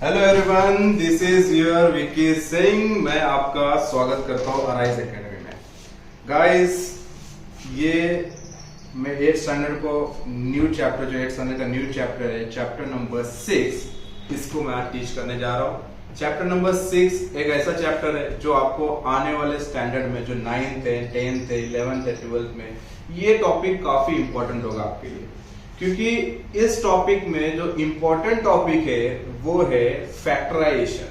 Hello everyone, this is your Vicky Singh. मैं आपका स्वागत करता हूँ अराइज एकेडमी में। गाइस, ये मैं 8th स्टैंडर्ड को न्यू चैप्टर, जो 8th स्टैंडर्ड का न्यू चैप्टर है, चैप्टर नंबर 6, इसको मैं आज टीच करने जा रहा हूँ। चैप्टर नंबर 6 एक ऐसा चैप्टर है जो आपको आने वाले स्टैंडर्ड में, जो 9th है, 10th है, 11th है, 12th में, ये टॉपिक काफी इंपॉर्टेंट होगा आपके लिए, क्योंकि इस टॉपिक में जो इंपॉर्टेंट टॉपिक है वो है फैक्टराइजेशन।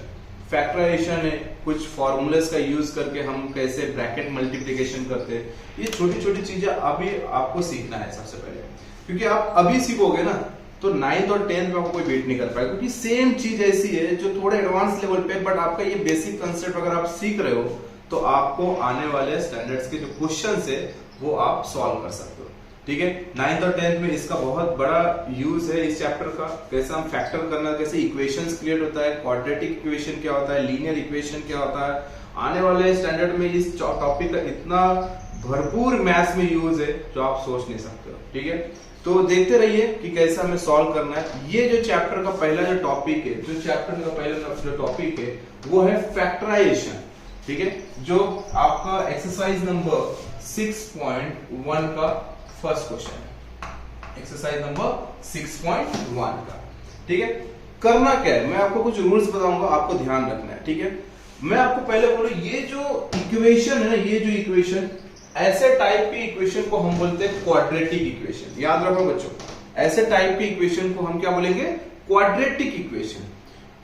फैक्टराइजेशन है कुछ फॉर्मूलेस का यूज करके हम कैसे ब्रैकेट मल्टीप्लिकेशन करते हैं। ये छोटी छोटी चीजें अभी आपको सीखना है सबसे पहले, क्योंकि आप अभी सीखोगे ना तो 9th और 10th में आपको कोई बीट नहीं कर पाएगा, क्योंकि सेम चीज ऐसी है जो थोड़े एडवांस लेवल पे, बट आपका ये बेसिक कंसेप्ट अगर आप सीख रहे हो तो आपको आने वाले स्टैंडर्ड्स के जो क्वेश्चंस है वो आप सॉल्व कर सकते हो। ठीक है, 9th और 10th में इसका बहुत बड़ा यूज है इस चैप्टर का। कैसे हम फैक्टर करना, कैसे इक्वेशंस क्रिएट होता है, क्वाड्रेटिक इक्वेशन क्या होता है, लीनियर इक्वेशन क्या होता है। आने वाले स्टैंडर्ड में इस टॉपिक का इतना भरपूर मैथ्स में यूज है जो आप सोच नहीं सकते हो। ठीक है, तो देखते रहिए कि कैसे हमें सॉल्व करना है। ये जो चैप्टर का पहला जो टॉपिक है, जो चैप्टर का पहला जो टॉपिक है वो है फैक्टराइजेशन। ठीक है, जो आपका एक्सरसाइज नंबर 6.1 का फर्स्ट क्वेश्चन है, एक्सरसाइज नंबर 6.1 का। ठीक है, करना क्या है, मैं आपको कुछ रूल्स बताऊंगा, आपको ध्यान रखना है। ठीक है, मैं आपको पहले बोलूं, ये जो इक्वेशन है ना, ये जो इक्वेशन, ऐसे टाइप की इक्वेशन को हम बोलते हैं क्वाड्रेटिक इक्वेशन। याद रखो बच्चों, ऐसे टाइप की इक्वेशन को हम क्या बोलेंगे, क्वाड्रेटिक इक्वेशन।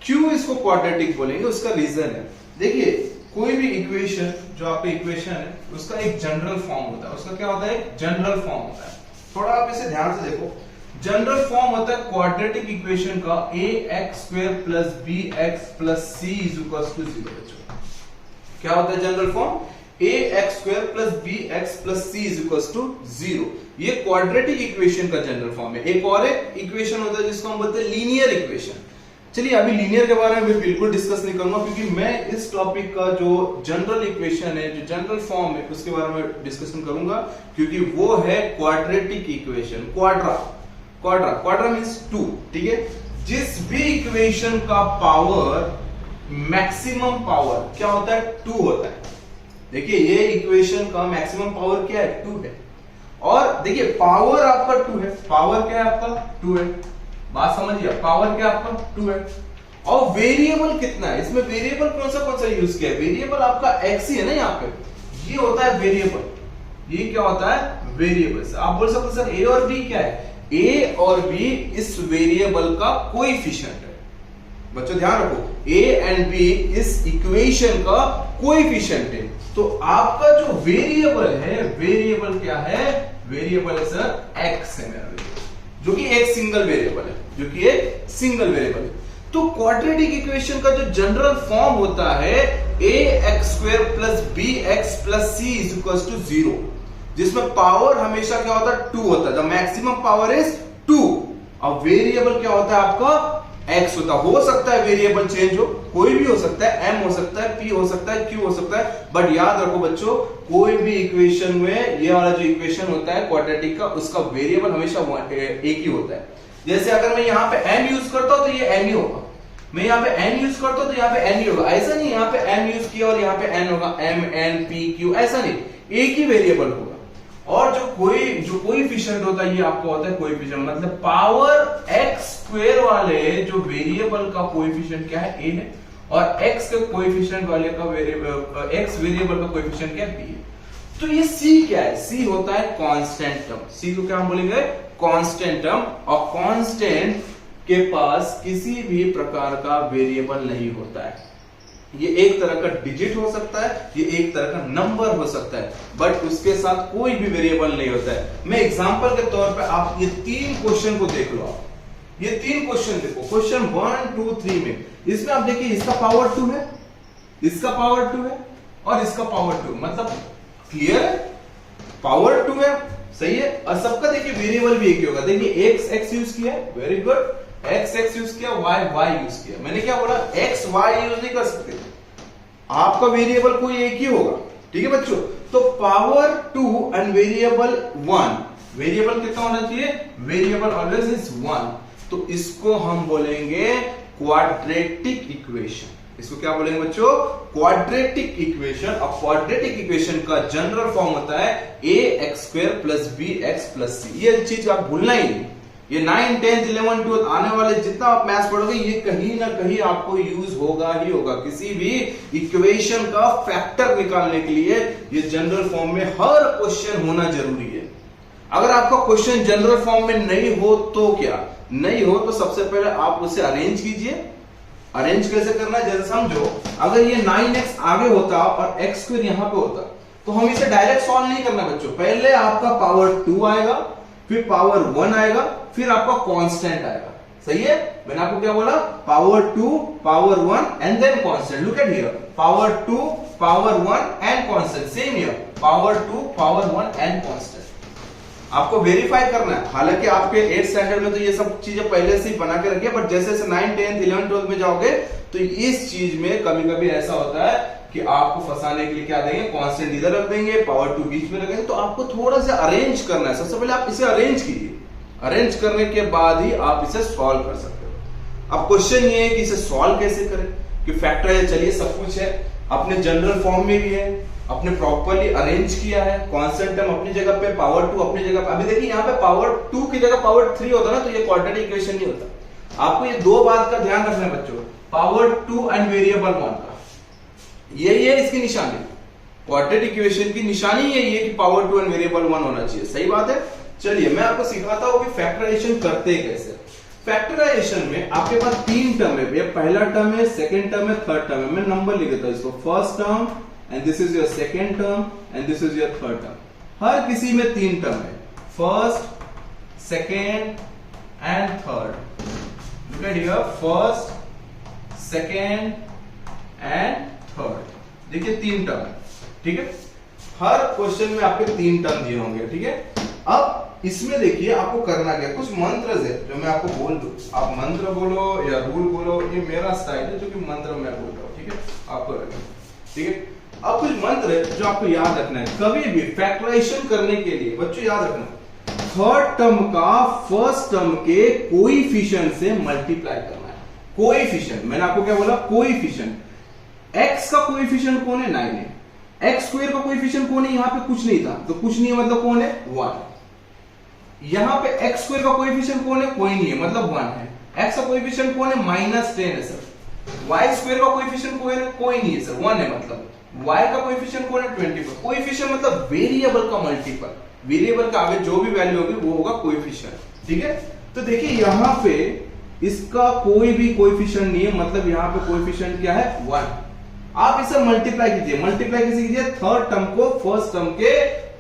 क्यों इसको क्वाड्रेटिक बोलेंगे, उसका रीजन है। देखिए, कोई भी इक्वेशन, जो आपका इक्वेशन है, उसका एक जनरल फॉर्म होता है। उसका क्या होता है, एक जनरल फॉर्म होता है। थोड़ा आप इसे ध्यान से देखो, जनरल फॉर्म होता है क्वाड्रेटिक इक्वेशन का ax² + bx + c = 0। क्या होता है general form, ax² + bx + c = 0। ये क्वाड्रेटिक इक्वेशन का जनरल फॉर्म है। एक और एक इक्वेशन होता है जिसको हम बोलते हैं लीनियर इक्वेशन। चलिए, अभी लीनियर के बारे में मैं बिल्कुल डिस्कस नहीं करूंगा, क्योंकि मैं इस टॉपिक का जो जनरल इक्वेशन है, जो जनरल फॉर्म है, उसके बारे में डिस्कशन करूंगा, क्योंकि वो है क्वाड्रेटिक इक्वेशन। Quadra means 2। ठीक है, जिस भी इक्वेशन का पावर, मैक्सिमम पावर क्या होता है, 2 होता है। देखिए, ये इक्वेशन का मैक्सिमम पावर क्या है, 2 है। और देखिए, पावर आपका 2 है, पावर क्या है आपका, 2 है। बात समझिए, पावर क्या आपका 2 है। और वेरिएबल कितना है, इसमें वेरिएबल कौन सा यूज किया है, वेरिएबल आपका x ही है ना। यहाँ पे ये होता है वेरिएबल। ये क्या होता है, वेरिएबल। आप बोल सकते सर a और b क्या है, a और b इस वेरिएबल का कोएफिशिएंट है। बच्चों ध्यान रखो, a एंड b इस इक्वेशन का कोएफिशिएंट है। तो आपका जो वेरिएबल है, वेरिएबल क्या है, वेरिएबल है सर x है मेरा वेरिएबल, जो कि एक सिंगल वेरिएबल है, जो कि एक सिंगल वेरिएबल है। तो क्वाड्रेटिक इक्वेशन का जो जनरल फॉर्म होता है ax² + bx + c = 0, जिसमें पावर हमेशा क्या होता है, 2 होता है। The maximum power is 2। और वेरिएबल क्या होता है आपका, x होता है। हो सकता है वेरिएबल चेंज हो, कोई भी हो सकता है, m हो सकता है, p हो सकता है, q हो सकता है, बट याद रखो बच्चों, कोई भी इक्वेशन में ये वाला जो इक्वेशन होता है क्वाड्रेटिक का, उसका वेरिएबल हमेशा एक ही होता है। जैसे अगर मैं यहाँ पे m यूज करता हूं तो ये m ही होगा, मैं यहाँ पे n यूज करता हूं तो यहाँ पे n ही होगा। ऐसा नहीं यहाँ पे m यूज किया और यहाँ पे n होगा, m n p q, ऐसा नहीं, एक ही वेरिएबल होगा। और जो कोएफिशिएंट होता है, ये आपका होता है कोएफिशिएंट, मतलब पावर x² वाले जो वेरिएबल का कोएफिशिएंट क्या है, a है, और x के कोएफिशिएंट वाले का x वेरिएबल का कोएफिशिएंट क्या है, b है। तो ये c क्या है, c होता है कांस्टेंट टर्म। c को क्या हम बोलेंगे, कांस्टेंट टर्म। और कांस्टेंट के पास किसी भी प्रकार का वेरिएबल नहीं होता है। ये एक तरह का डिजिट हो सकता है, ये एक तरह का नंबर हो सकता है, बट उसके साथ कोई भी वेरिएबल नहीं होता है। मैं एग्जांपल के तौर पे आप ये 3 क्वेश्चन को देख लो। आप ये 3 क्वेश्चन देखो, क्वेश्चन 1 2 3 में, इसमें आप देखिए, इसका पावर 2 है, इसका पावर 2 है, और इसका पावर 2, मतलब क्लियर है, पावर 2 है, सही है। और सबका देखिए वेरिएबल भी एक ही होगा। देखिए x यूज किया, वेरी गुड, x यूज किया, y यूज किया। मैंने क्या बोला, x y यूज नहीं कर सकते, आपका वेरिएबल कोई एक ही होगा। ठीक है बच्चों, तो पावर 2 एंड वेरिएबल 1, वेरिएबल कितना होना चाहिए, वेरिएबल ऑलवेज इज 1। तो इसको हम बोलेंगे क्वाड्रेटिक इक्वेशन। इसको क्या बोलेंगे बच्चों? Quadratic equation. अब क्वाड्रेटिक इक्वेशन का जनरल फॉर्म होता है ax² + bx + c। ये चीज आप भूलना ही नहीं। ये 9, 10, 11, 12 आने वाले जितना आप मैथ्स पढ़ोगे ये कहीं ना कहीं आपको यूज होगा ही होगा। किसी भी इक्वेशन का फैक्टर निकालने के लिए ये जनरल फॉर्म में हर क्वेश्चन होना जरूरी है। अगर आपका क्वेश्चन जनरल फॉर्म में नहीं हो तो क्या नहीं हो, तो सबसे पहले आप उसे अरेंज कीजिए। अरेंज कैसे करना है? जैसे समझो अगर ये 9x आगे होता और x² यहां पे होता तो हम इसे डायरेक्ट सॉल्व नहीं करना बच्चों। पहले आपका पावर 2 आएगा, फिर पावर 1 आएगा, फिर आपका कांस्टेंट आएगा। सही है? मैंने आपको क्या बोला? Power 2, power 1 and then constant. Look at here, power 2, power 1 and constant. Same here, power 2, power 1 and constant. आपको वेरीफाई करना है। हालांकि आपके 8th स्टैंडर्ड में तो ये सब चीजें पहले से ही बना के रखी है, बट जैसे जैसे 9, 10, 11, 12 में जाओगे तो इस चीज में कभी कभी ऐसा होता है कि आपको फंसाने के लिए क्या देंगे? कांस्टेंट इधर रख देंगे, पावर 2 बीच में रखेंगे। तो आपको थोड़ा सा अरेंज करना है। सबसे पहले आप इसे अरेंज कीजिए। अरेंज करने के बाद ही आप इसे सॉल्व कर सकते हो। अब क्वेश्चन ये है कि इसे सॉल्व कैसे करें? कि फैक्टर चलिए सब कुछ है, अपने जनरल फॉर्म में भी है, अपने प्रॉपर्ली अरेंज किया है। कांस्टेंट टर्म अपनी जगह पे, पावर 2 अपनी जगह पे। अभी देखिए यहाँ पे पावर 2 की जगह पावर 3 होता ना तो ये क्वाड्रेटिक इक्वेशन नहीं होता। आपको ये दो बात का ध्यान रखना है बच्चों, पावर 2 एंड वेरिएबल 1 का। यही है इसकी निशानी। क्वाड्रेटिक इक्वेशन की निशानी यही है कि पावर 2 एंड वेरिएबल 1 होना चाहिए। सही बात है। चलिए मैं आपको सिखाता हूं कि फैक्टराइजेशन करते कैसे। फैक्टराइजेशन में आपके पास 3 टर्म है। ये पहला टर्म है, सेकंड टर्म है, थर्ड टर्म है। मैं नंबर लिख देता हूं इसको। First term and this is your second term and this is your third term। हर किसी में 3 टर्म है, first, second and third. Look at here, first, second and third. देखिए 3 टर्म, ठीक है। हर क्वेश्चन में आपके 3 टर्म दिए होंगे, ठीक है। अब इसमें देखिए आपको करना क्या, कुछ मंत्र है जो मैं आपको बोल दूं। आप मंत्र बोलो या रूल बोलो, ये मेरा स्टाइल है जो कि मंत्र मैं बोल रहा हूं, ठीक है। आपको ठीक है। अब कुछ मंत्र है जो आपको याद रखना है। कभी भी फैक्टराइजेशन करने के लिए बच्चों याद रखना, थर्ड टर्म का फर्स्ट टर्म के कोएफिशिएंट से मल्टीप्लाई करना है। कोएफिशिएंट, मैंने आपको क्या बोला? कोएफिशिएंट। x का कोएफिशिएंट कौन है? 9 है। x² का कोएफिशिएंट कौन है? यहां पे कुछ नहीं था, तो कुछ नहीं है मतलब कौन है? 1। यहां पे x² का कोएफिशिएंट कौन है? कोई नहीं है मतलब 1 है। x का कोएफिशिएंट कौन है? -10 है सर। y² का कोएफिशिएंट कोई नहीं है सर, 1 है मतलब। y का कोएफिशिएंट कौन है? 24। कोएफिशिएंट मतलब वेरिएबल का मल्टीपल। वेरिएबल का आगे जो भी वैल्यू होगी वो होगा कोएफिशिएंट, ठीक है। तो देखिए यहां पे इसका कोई भी कोएफिशिएंट नहीं है, मतलब यहां पे कोएफिशिएंट क्या है? 1। आप इसे मल्टीप्लाई कीजिए। मल्टीप्लाई कैसे कीजिए? थर्ड टर्म को फर्स्ट टर्म के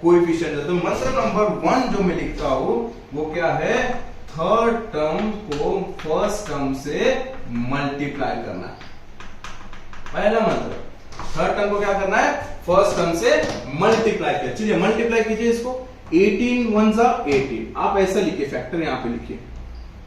कोएफिशिएंट से। तो मंत्र नंबर 1 जो मैं लिखता हूं वो क्या है? थर्ड टर्म को फर्स्ट टर्म से मल्टीप्लाई करना। पहला मंत्र, थर्ड टर्म को क्या करना है? फर्स्ट टर्म से मल्टीप्लाई किया। चलिए मल्टीप्लाई कीजिए इसको। 18 1 जा 18। आप ऐसा लिखिए, फैक्टर यहां पे लिखिए।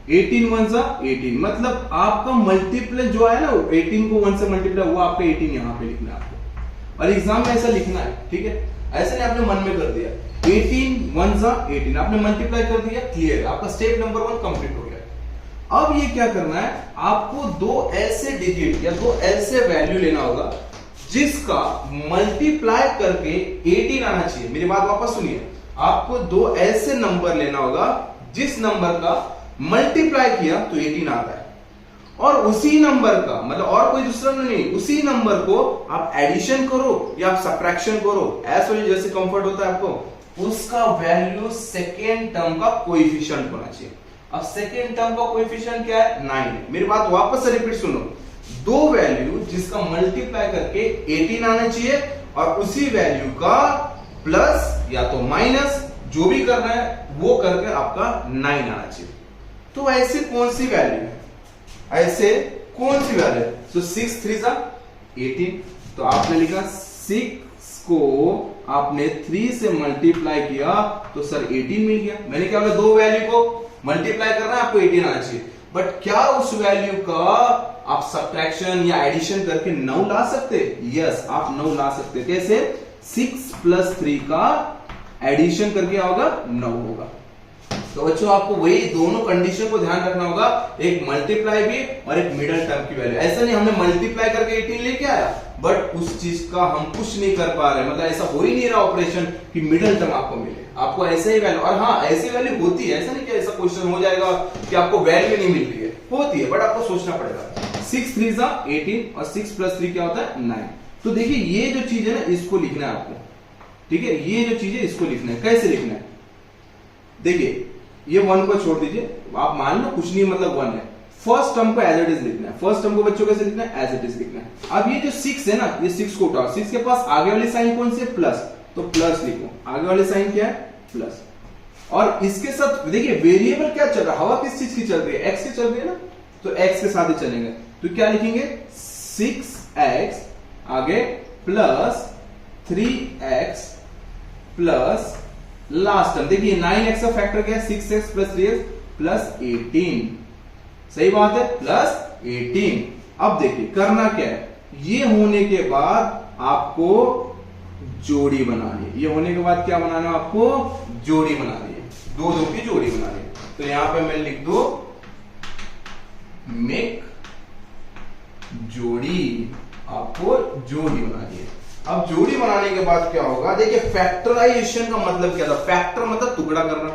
18 1 जा 18, मतलब आपका मल्टीप्लाई जो है ना 18 को 1 से मल्टीप्लाई हुआ, आपका 18 यहां पे लिखना है आपको। और एग्जाम में ऐसा लिखना है, ठीक है। ऐसे नहीं आपने मन में कर दिया। 18 1 जा 18, आपने मल्टीप्लाई कर दिया, क्लियर। आपका स्टेप नंबर 1 कंप्लीट हो गया। अब ये क्या करना है? आपको 2 ऐसे डिजिट या 2 ऐसे वैल्यू लेना होगा जिसका मल्टीप्लाई करके 18 आना चाहिए। मेरी बात वापस सुनिए। आपको 2 ऐसे नंबर लेना होगा जिस नंबर का मल्टीप्लाई किया तो 18 आता है, और उसी नंबर का मतलब और कोई दूसरा नहीं, उसी नंबर को आप एडिशन करो या आप सब्ट्रैक्शन करो, ऐसे जैसे कंफर्ट होता है आपको, उसका वैल्यू सेकेंड टर्म का कोएफिशिएंट होना चाहिए। अब सेकेंड टर्म का कोएफिशिएंट क्या है? 9 है। मेरी बात वापस से रिपीट सुनो। 2 वैल्यू जिसका मल्टीप्लाई करके 18 आना चाहिए, और उसी वैल्यू का प्लस या तो माइनस जो भी करना है वो करके आपका 9 आना चाहिए। तो ऐसे कौन सी वैल्यू है? ऐसे कौन सी वैल्यू है? तो 6 3 जा 18, तो आपने लिखा 6 को आपने 3 से मल्टीप्लाई किया तो सर 18 मिल गया। मैंने क्या बोला? 2 वैल्यू को मल्टीप्लाई करना है, आपको 18 आना चाहिए। बट क्या उस वैल्यू का आप सब्ट्रैक्शन या एडिशन करके 9 ला सकते? यस, आप 9 ला सकते। कैसे? 6 + 3 का एडिशन करके होगा 9 होगा। तो बच्चों आपको वही दोनों कंडीशन को ध्यान रखना होगा, एक मल्टीप्लाई भी और एक मिडिल टर्म की वैल्यू। ऐसा नहीं हमने मल्टीप्लाई करके 18 लेके आया बट उस चीज का हम कुछ नहीं कर पा रहे, मतलब ऐसा हो ही नहीं रहा ऑपरेशन कि मिडिल टर्म आपको मिले, आपको ऐसे ही वैल्यू। और हाँ ऐसी वैल्यू होती है, ऐसा नहीं कि ऐसा क्वेश्चन हो जाएगा कि आपको वैल्यू नहीं मिल रही है, होती है बट आपको सोचना पड़ेगा। 6 3 जा 18 और 6 + 3 क्या होता है 9। तो देखिए ये जो चीज है ना इसको लिखना है आपको, ठीक है, ये जो चीज है इसको लिखना है। कैसे लिखना है, देखिए ये 1 को छोड़ दीजिए, आप मान लो कुछ नहीं मतलब 1 है, फर्स्ट टर्म को एज इट इज लिखना है। फर्स्ट टर्म को बच्चों कैसे लिखना है, एज इट इज लिखना है। अब ये जो 6 है ना, ये 6 को उठाओ, 6 के पास आगे वाली साइन कौन सी है, प्लस, तो प्लस लिखो, आगे वाली साइन क्या है, प्लस। और इसके साथ देखिए वेरिएबल क्या चल रहा है, हवा किस चीज की चल रही है, एक्स की चल रही है ना, तो एक्स के साथ ही चलेंगे। तो क्या लिखेंगे 6x आगे plus 3x plus last term, देखिए 9x का फैक्टर क्या है, 6x + 3x प्लस 18, सही बात है, प्लस 18। अब देखिए करना क्या है, ये होने के बाद आपको जोड़ी बनानी है, ये होने के बाद क्या बनाना है आपको, जोड़ी बनानी है, दो की जोड़ी बनानी है। तो यहां पे मैं लिख दो मेक जोड़ी, आपको जोड़ी बनानी है। अब जोड़ी बनाने के बाद क्या होगा, देखिए फैक्टराइजेशन का मतलब क्या था, फैक्टर मतलब टुकड़ा करना,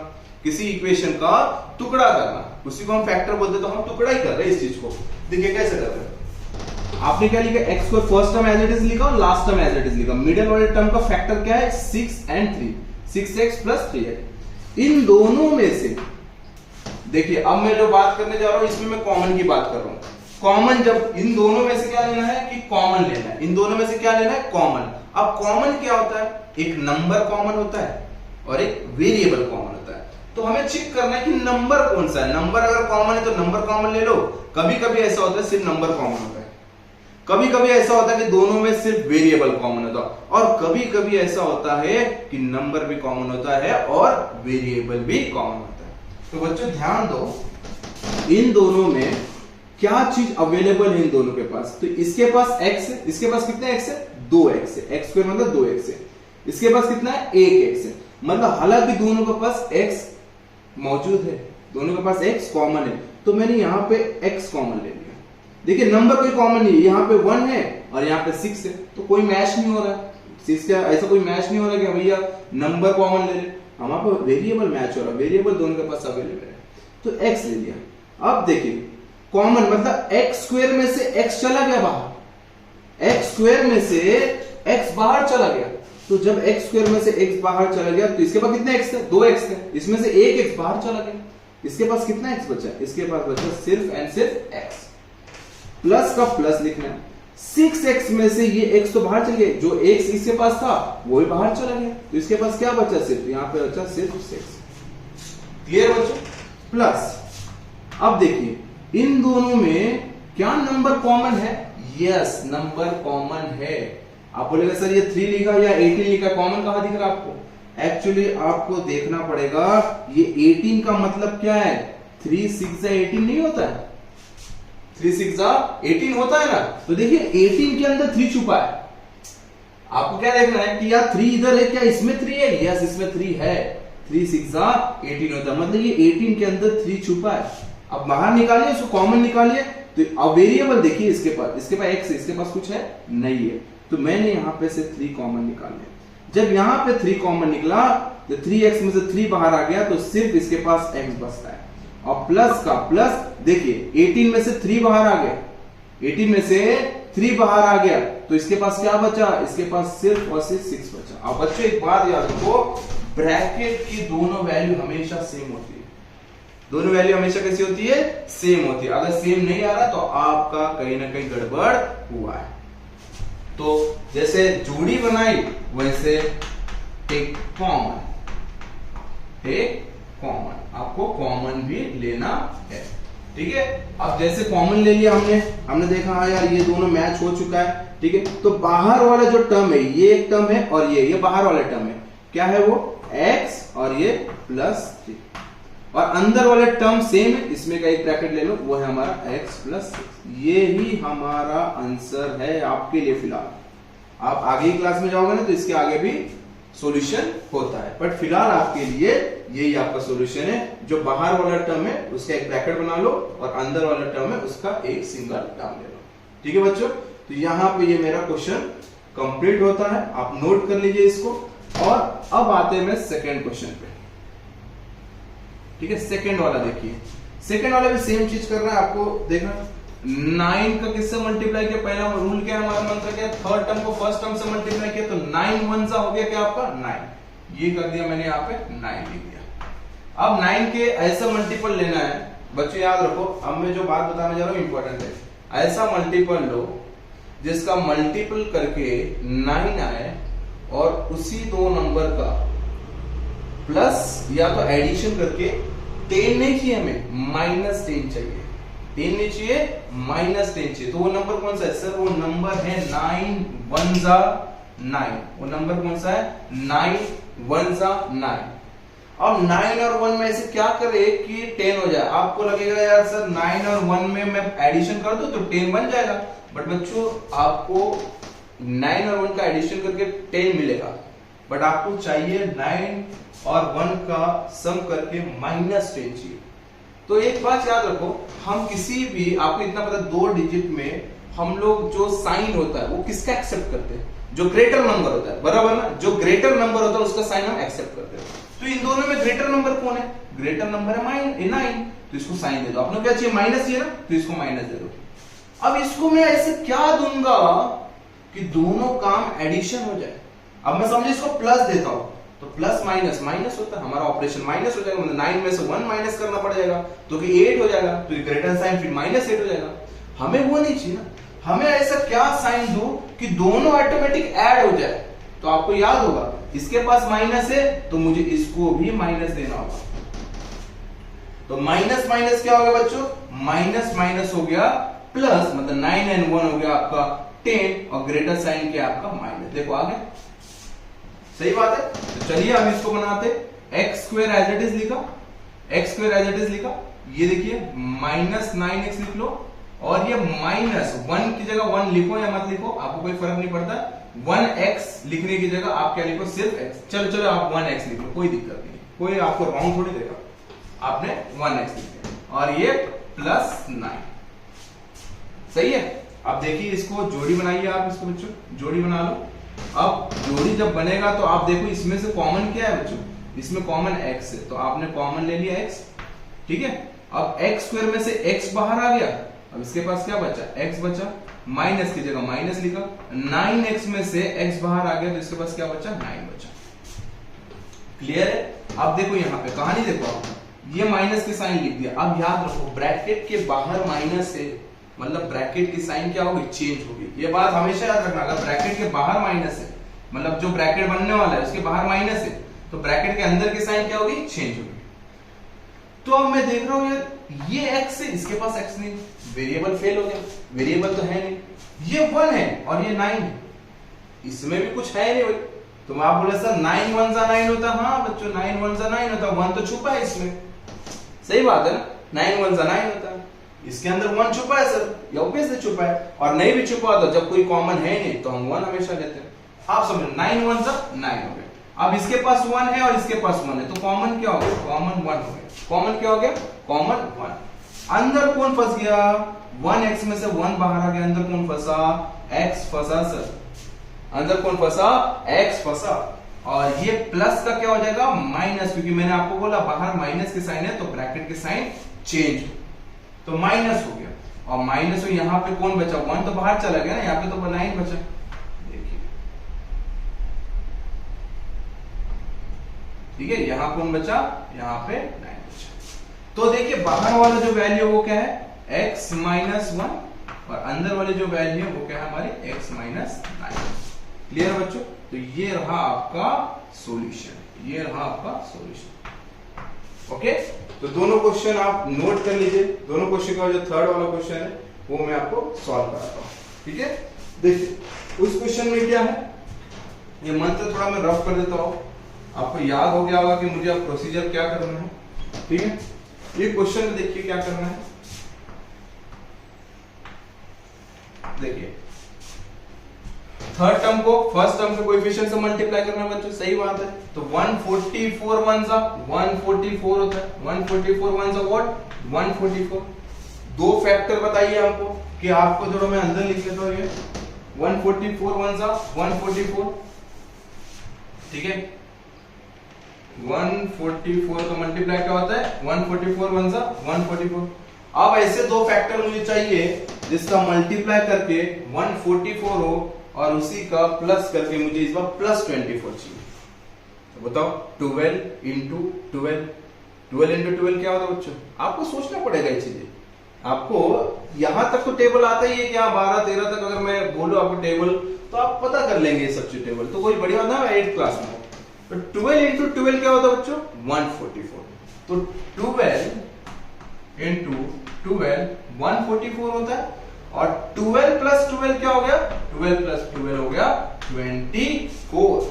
किसी इक्वेशन का टुकड़ा करना, उसी को हम फैक्टर बोलते, तो हम टुकड़ा ही कर रहे हैं इस चीज को। देखिए कैसे कर रहे हैं, आपने क्या लिखा, x को first term as it is लिखा और last term as it is लिखा। मिडिल वाले टर्म का फैक्टर क्या है, 6 और 3, 6x + 3x। इन दोनों में से देखिए अब मैं जो बात करने जा रहा हूं इसमें मैं कॉमन की बात कर रहा हूं। कॉमन जब इन दोनों में से क्या लेना है कि कॉमन लेना है, इन दोनों में से क्या लेना है, कॉमन। अब कॉमन क्या होता है, एक नंबर कॉमन होता है और एक वेरिएबल कॉमन होता है। तो हमें चेक करना है कि नंबर कौन सा है, नंबर अगर कॉमन है तो नंबर कॉमन ले लो। कभी कभी ऐसा होता है सिर्फ नंबर कॉमन होता है, कभी कभी ऐसा होता है कि दोनों में सिर्फ वेरिएबल कॉमन होता है, और कभी कभी ऐसा होता है कि नंबर भी कॉमन होता है और वेरिएबल भी कॉमन होता है। तो बच्चों ध्यान दो, इन दोनों में क्या चीज अवेलेबल है इन दोनों के पास, तो इसके पास x है, इसके पास कितना x है, 2x है, x² मतलब 2x है, इसके पास कितना है 1x है, मतलब हालांकि दोनों के पास x मौजूद है, दोनों के पास x कॉमन है, तो मैंने यहां पे x कॉमन ले लिया। देखिए नंबर कोई कॉमन नहीं है, यहाँ पे 1 है और यहाँ पे 6 है, तो कोई मैच नहीं हो रहा है, 6 का ऐसा कोई मैच नहीं हो रहा कि भैया नंबर कॉमन ले ले, हमारे पास वेरिएबल मैच हो रहा है, वेरिएबल दोनों के पास अवेलेबल है, तो x ले लिया। अब देखिए कॉमन मतलब x² में से x चला गया बाहर, x² में से x बाहर चला गया, तो जब x² में से x बाहर चला गया तो इसके पास कितने x है, 2x है, इसमें से एक x बाहर चला गया, इसके पास कितना x बचा, इसके पास बचा सिर्फ एंड सिर्फ x। प्लस का प्लस लिखना है, 6x में से ये x तो बाहर चल गया, जो x इसके पास था वो भी बाहर चला गया, तो इसके पास क्या बचा, सिर्फ यहाँ पे बचा सिर्फ 6। क्लियर बच्चों, प्लस अब देखिए इन दोनों में क्या नंबर कॉमन है, यस नंबर कॉमन है। आप बोलेगा सर ये 3 लिखा या 18 लिखा, कॉमन कहां दिख रहा है आपको, एक्चुअली आपको देखना पड़ेगा ये 18 का मतलब क्या है, 3 6 18 नहीं होता है, 3 6 18 होता है ना, तो देखिए 18 के अंदर 3 छुपा है, आपको क्या देखना है कि यार 3 इधर है, क्या इसमें 3 है, यस इसमें 3 है, 3 6 18 होता है, मतलब ये 18 के अंदर 3 छुपा है। अब बाहर निकालिए, इसको कॉमन निकालिए, तो अब वेरिएबल देखिए इसके पास x है, इसके पास कुछ है नहीं है, तो मैंने यहाँ पे से 3 कॉमन निकाल लिया। जब यहाँ पे 3 कॉमन निकला तो 3x में से 3 बाहर आ गया, तो सिर्फ इसके पास x बचता है। और प्लस का प्लस, देखिए 18 में से 3 बाहर आ गया, 18 में से 3 बाहर आ गया, तो इसके पास क्या बचा, इसके पास सिर्फ और सिर्फ 6 बचा। अब बच्चों एक बात याद रखो, ब्रैकेट की दोनों वैल्यू हमेशा सेम होती है, दोनों वैल्यू हमेशा कैसी होती है, सेम होती है। अगर सेम नहीं आ रहा तो आपका कहीं ना कहीं गड़बड़ हुआ है। तो जैसे जोड़ी बनाई वैसे एक कॉमन, आपको कॉमन भी लेना है, ठीक है। अब जैसे कॉमन ले लिया हमने देखा हाँ यार ये दोनों मैच हो चुका है, ठीक है। तो बाहर वाला जो टर्म है, ये एक टर्म है और ये बाहर वाला टर्म है, क्या है वो, x और ये +3, और अंदर वाले टर्म सेम है, इसमें का एक ब्रैकेट ले लो, वो है हमारा x + 6। ये ही हमारा आंसर है आपके लिए फिलहाल। आप आगे की क्लास में जाओगे ना तो इसके आगे भी सॉल्यूशन होता है। बट फिलहाल आपके लिए यही आपका सॉल्यूशन है। जो बाहर वाला टर्म है उसका एक ब्रैकेट बना लो और अंदर वाला टर्म है उसका एक सिंगल टर्म ले लो। ठीक है बच्चों, तो यहाँ पे ये मेरा क्वेश्चन कंप्लीट होता है, आप नोट कर लीजिए इसको। और अब आते हैं सेकेंड क्वेश्चन पे। ठीक है, सेकेंड वाला देखिए, सेकेंड वाला भी सेम चीज कर रहा है आपको देखना। 9 का किससे मल्टीप्लाई किया, पहला रूल क्या है, हमारा मंत्र क्या है, थर्ड टर्म को फर्स्ट टर्म से मल्टीप्लाई किया तो 9 1 सा हो गया क्या आपका 9, ये कर दिया मैंने यहाँ पे 9 लिख दिया। अब 9 के ऐसा मल्टीपल लेना है बच्चों, याद रखो, अब मैं जो बात बताने जा रहा हूँ इंपॉर्टेंट है। ऐसा मल्टीपल लो जिसका मल्टीपल करके 9 आए और उसी दो नंबर का प्लस या तो एडिशन करके 10 नहीं चाहिए, हमें -10 चाहिए, 10 नहीं चाहिए, -10 चाहिए। तो वो नंबर कौन सा है सर, वो नंबर है 9 1 जा 9। वो नंबर कौन सा है 9 1 जा 9। अब 9 और 1 में से क्या करे कि 10 हो जाए। आपको लगेगा यार सर 9 और 1 में मैं एडिशन कर दूं तो 10 बन जाएगा, बट बच्चों आपको 9 और 1 का एडिशन करके 10 मिलेगा, बट आपको चाहिए 9 और 1 का सम करके -10 चाहिए। तो एक बात याद रखो, हम किसी भी, आपको इतना पता 2 डिजिट में हम लोग जो साइन होता है वो किसका एक्सेप्ट करते हैं, जो ग्रेटर नंबर होता है, बराबर ना, जो ग्रेटर नंबर होता है उसका साइन हम एक्सेप्ट करते हैं। तो इन दोनों में ग्रेटर नंबर कौन है, ग्रेटर नंबर है 9, तो इसको साइन दे दो। आपने क्या चाहिए माइनस चाहिए ना, तो इसको माइनस दे दो। अब इसको मैं ऐसे क्या दूंगा कि दोनों काम एडिशन हो जाए। अब मैं समझे इसको प्लस देता हूं तो प्लस माइनस माइनस होता है, हमारा ऑपरेशन माइनस हो जाएगा, मतलब 9 में से 1 माइनस करना पड़ जाएगा तो कि 8 हो जाएगा, तो ये ग्रेटर साइन फिर -8 हो जाएगा। हमें वो नहीं चाहिए ना, हमें ऐसा क्या साइन दो कि दोनों ऑटोमेटिक ऐड हो जाए। तो आपको याद होगा इसके पास माइनस है तो मुझे इसको भी माइनस देना होगा। तो माइनस माइनस क्या हो गया बच्चों, माइनस माइनस हो गया प्लस, मतलब 9 और 1 हो गया आपका 10 और ग्रेटर साइन क्या आपका माइनस। देखो आगे सही बात है। तो चलिए हम इसको बनाते, x² एज इट इज लिखा, x² एज इट इज लिखा, ये देखिए -9x लिख लो, और ये -1 की जगह 1 लिखो या मत लिखो आपको कोई फर्क नहीं पड़ता। 1x लिखने की जगह आप क्या लिखो, सिर्फ x। चलो चलो आप 1x लिख लो, कोई दिक्कत नहीं, कोई आपको रॉन्ग थोड़ी देगा, आपने 1x लिख दिया और ये +9 सही है। अब देखिए इसको जोड़ी बनाइए आप, इसको बच्चों जोड़ी बना लो। अब जोड़ी जब बनेगा तो आप देखो इसमें से कॉमन क्या है बच्चों, इसमें कॉमन x है, तो आपने कॉमन ले लिया x, ठीक है। अब x² में से x बाहर आ गया, अब इसके पास क्या बचा, x बचा, माइनस की जगह माइनस लिखा, 9x में से x बाहर आ गया तो इसके पास क्या बचा, 9 बचा। क्लियर है। अब देखो यहाँ पे कहानी देखो, आप ये माइनस के साइन लिख दिया। अब याद रखो ब्रैकेट के बाहर माइनस है, मतलब ब्रैकेट की साइन क्या होगी, चेंज होगी। ये बात हमेशा याद रखना, अगर ब्रैकेट के बाहर माइनस है, मतलब जो ब्रैकेट बनने वाला है उसके बाहर माइनस है, तो ब्रैकेट के अंदर की साइन क्या होगी, चेंज होगी। तो अब मैं देख रहा हूं यार ये x है, इसके पास x नहीं, वेरिएबल फेल हो गया, वेरिएबल तो है नहीं, ये 1 है और ये 9 है, इसमें भी कुछ है नहीं भाई। तो आप बोले सर 9 1 जा 9 होता, हाँ बच्चों 9 1 जा 9 होता, 1 तो छुपा है इसमें, सही बात है ना, 9 1 जा 9 होता है, इसके अंदर 1 छुपा है सर, ये ऑब्वियसली छुपा है। और नहीं भी छुपा तो जब कोई कॉमन है नहीं तो हम 1 हमेशा लेते हैं। आप समझ 9 1 जा 9 हो गया। अब इसके पास 1 है और इसके पास 1 है, तो कॉमन क्या हो गया, कॉमन 1 हो गया। कॉमन क्या हो गया, कॉमन 1। अंदर कौन फंस गया, 1x में से 1 बाहर आ गया, अंदर कौन फंसा, x फंसा सर, अंदर कौन फंसा, x फंसा। और ये प्लस का क्या हो जाएगा, माइनस, क्योंकि मैंने आपको बोला बाहर माइनस के साइन है तो ब्रैकेट के साइन चेंज, तो माइनस हो गया। और माइनस में यहां पे कौन बचा, 1 तो बाहर चला गया ना, यहाँ पे तो 9 बचा। देखिए ठीक है, यहां कौन बचा, यहाँ पे 9 बचा। तो देखिए बाहर वाला जो वैल्यू वो क्या है, x -1, और अंदर वाली जो वैल्यू है वो क्या है हमारी, x -9। क्लियर बच्चों। तो ये रहा आपका सॉल्यूशन, ये रहा आपका सॉल्यूशन। ओके, तो दोनों क्वेश्चन आप नोट कर लीजिए। दोनों क्वेश्चन का जो थर्ड वाला क्वेश्चन है वो मैं आपको सॉल्व कराता हूं, ठीक है। देखिए उस क्वेश्चन में क्या है, ये मंत्र थोड़ा मैं रफ कर देता हूं, आपको याद हो गया होगा कि मुझे अब प्रोसीजर क्या करना है, ठीक है। ये क्वेश्चन में देखिए क्या करना है, देखिए थर्ड टर्म को फर्स्ट टर्म के कोएफिशिएंट से मल्टीप्लाई करना बच्चों, सही बात है। तो 144 वन सा 144 होता है, 144 वन सा व्हाट 144। दो फैक्टर बताइए आपको कि आपको जो मैं अंदर लिख लेता हूं, ये 144 वन सा 144, ठीक है। 144 का मल्टीप्लाई क्या होता है 144 वन सा 144। अब ऐसे दो फैक्टर मुझे चाहिए जिसका मल्टीप्लाई करके 144 हो और उसी का प्लस करके मुझे इस बार प्लस 24 चाहिए। तो बताओ 12 इंटू 12, 12 इंटू 12 क्या होता है बच्चों? आपको सोचना पड़ेगा ये चीजें। आपको यहां तक तो टेबल आता ही है कि 12 13 तक अगर मैं बोलूं आपको टेबल, तो आप पता कर लेंगे ये सब चीज टेबल, तो कोई बड़ी बात ना 8th क्लास में। तो 12 इंटू 12 क्या होता है बच्चों 144। तो 12 इंटू 12 144 होता है, और 12 प्लस 12 क्या हो गया 12 प्लस 12 हो गया 24।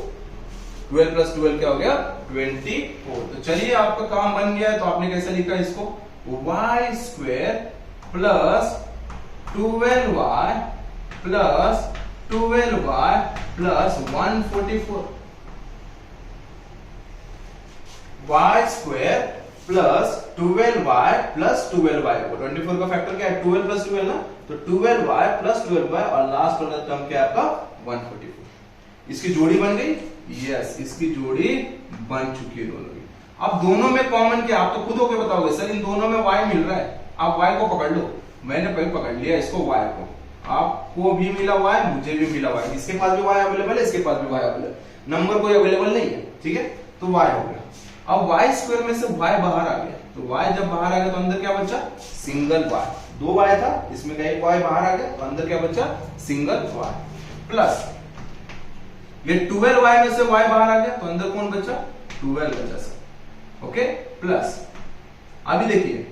12 प्लस 12 क्या हो गया 24। तो चलिए आपका काम बन गया है। तो आपने कैसे लिखा इसको y square plus 12y plus 12y plus 144, y square plus 12y plus 12y, 24 का फैक्टर क्या है 12 प्लस 12 ना, तो 12y प्लस 12y और लास्ट वाला टर्म क्या है आपका 144। इसकी जोड़ी बन गई, यस इसकी जोड़ी बन चुकी है दोनों की। अब दोनों में कॉमन क्या, आप तो खुद होके बताओगे सर इन दोनों में y मिल रहा है, आप y को पकड़ लो। मैंने पहले पकड़ लिया इसको y को, आपको भी मिला y, मुझे भी मिला y, इसके पास भी y अवेलेबल है, इसके पास भी y अवेलेबल, नंबर कोई अवेलेबल नहीं है, ठीक है। तो y हो गया। अब y स्क्वायर में से y बाहर आ गया, तो y जब बाहर आ गया तो अंदर क्या बचा सिंगल y, दो y था इसमें का एक y बाहर आ गया, तो अंदर क्या बचा सिंगल y, प्लस ये 12y में से y बाहर आ गया तो अंदर कौन बचा 12 बचा सर, ओके। प्लस अभी देखिए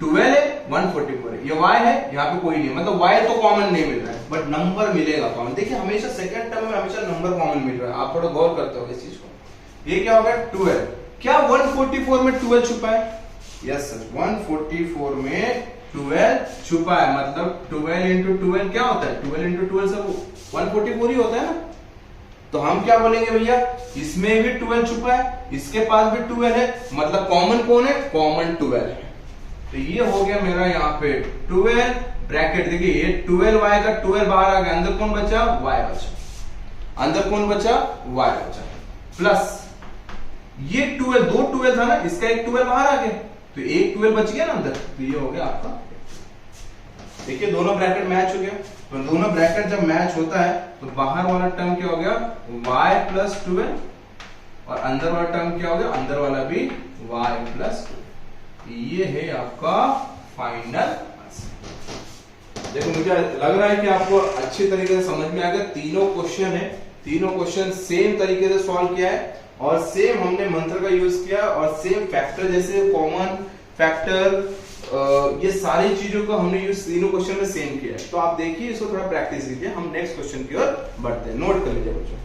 12 है 144 है, ये y है यहाँ पे कोई नहीं, मतलब y तो कॉमन नहीं मिल रहा है बट नंबर मिलेगा कॉमन। देखिए हमेशा सेकंड टर्म में हमेशा नंबर कॉमन मिल रहा है, आप थोड़ा गौर करते हो इस चीज को। ये क्या हो गया 12, क्या 144 में 12 छुपा है, यस सर 144 में 12 छुपा है, मतलब 12 इंटू 12 क्या होता है 12 इंटू 12 सर 144 ही होता है ना। तो हम क्या बोलेंगे भैया इसमें भी 12 छुपा है, इसके पास भी 12 है, मतलब कॉमन कौन है कॉमन 12 है। तो ये हो गया मेरा यहाँ पे 12 ब्रैकेट, देखिए ये 12y का 12 बाहर आ गया, अंदर कौन बचा y बचा, अंदर कौन बचा y बचा, प्लस ये 12 दो 12 था ना, इसका एक 12 बाहर आ गया तो एक 12 बच गया ना अंदर, तो ये हो गया आपका। देखिए दोनों ब्रैकेट मैच हो गया, तो दोनों ब्रैकेट जब मैच होता है तो बाहर वाला टर्म क्या हो गया y प्लस 12 और अंदर वाला टर्म क्या हो गया अंदर वाला भी y प्लस 12। ये है आपका फाइनल आंसर। देखो मुझे लग रहा है कि आपको अच्छी तरीके से समझ में आ गया। तीनों क्वेश्चन है, तीनों क्वेश्चन सेम तरीके से सॉल्व किया है और सेम हमने मंत्र का यूज किया और सेम फैक्टर जैसे कॉमन फैक्टर ये सारी चीजों को हमने यूज तीनों क्वेश्चन में सेम किया है। तो आप देखिए इसको थोड़ा प्रैक्टिस कीजिए, हम नेक्स्ट क्वेश्चन की ओर बढ़ते हैं। नोट कर लीजिए बच्चों।